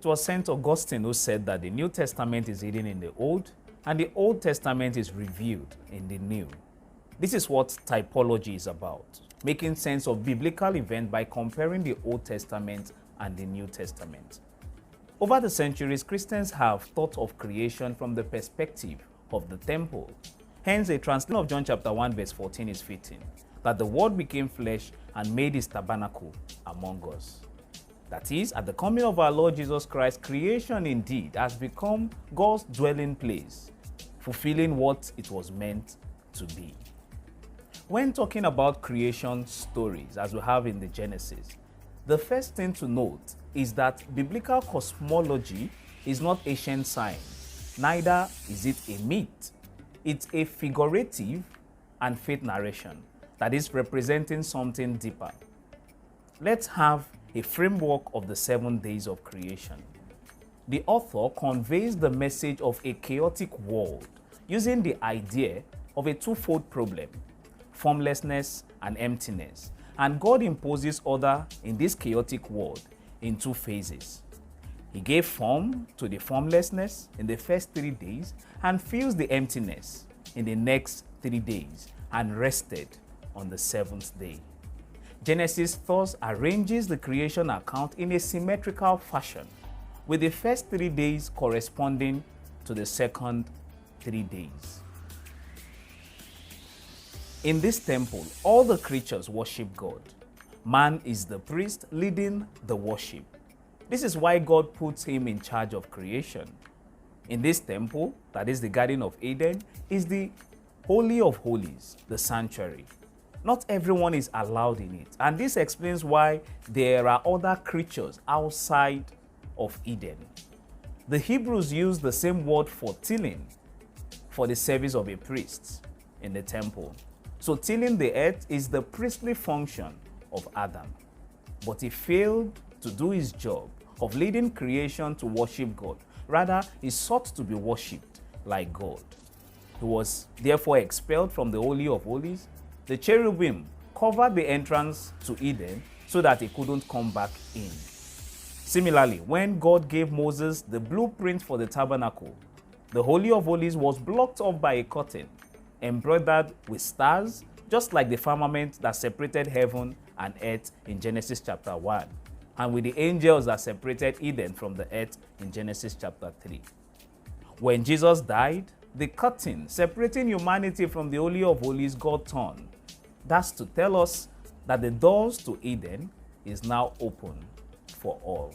It was St. Augustine who said that the New Testament is hidden in the Old, and the Old Testament is revealed in the New. This is what typology is about, making sense of biblical events by comparing the Old Testament and the New Testament. Over the centuries, Christians have thought of creation from the perspective of the temple. Hence, a translation of John chapter 1 verse 14 is fitting, that the Word became flesh and made his tabernacle among us. That is, at the coming of our Lord Jesus Christ, creation indeed has become God's dwelling place, fulfilling what it was meant to be. When talking about creation stories, as we have in the Genesis, the first thing to note is that biblical cosmology is not ancient science, neither is it a myth. It's a figurative and faith narration that is representing something deeper. Let's have a framework of the 7 days of creation. The author conveys the message of a chaotic world using the idea of a twofold problem: formlessness and emptiness, and God imposes order in this chaotic world in 2 phases. He gave form to the formlessness in the first 3 days and fills the emptiness in the next 3 days, and rested on the 7th day. Genesis thus arranges the creation account in a symmetrical fashion, with the first 3 days corresponding to the second 3 days. In this temple, all the creatures worship God. Man is the priest leading the worship. This is why God puts him in charge of creation. In this temple, that is the Garden of Eden, is the Holy of Holies, the sanctuary. Not everyone is allowed in it, and this explains why there are other creatures outside of Eden. The Hebrews use the same word for tilling for the service of a priest in the temple. So tilling the earth is the priestly function of Adam. But he failed to do his job of leading creation to worship God. Rather, he sought to be worshipped like God. He was therefore expelled from the Holy of Holies. The cherubim covered the entrance to Eden so that he couldn't come back in. Similarly, when God gave Moses the blueprint for the tabernacle, the Holy of Holies was blocked off by a curtain embroidered with stars, just like the firmament that separated heaven and earth in Genesis chapter 1, and with the angels that separated Eden from the earth in Genesis chapter 3. When Jesus died, the curtain separating humanity from the Holy of Holies got torn. That's to tell us that the doors to Eden is now open for all.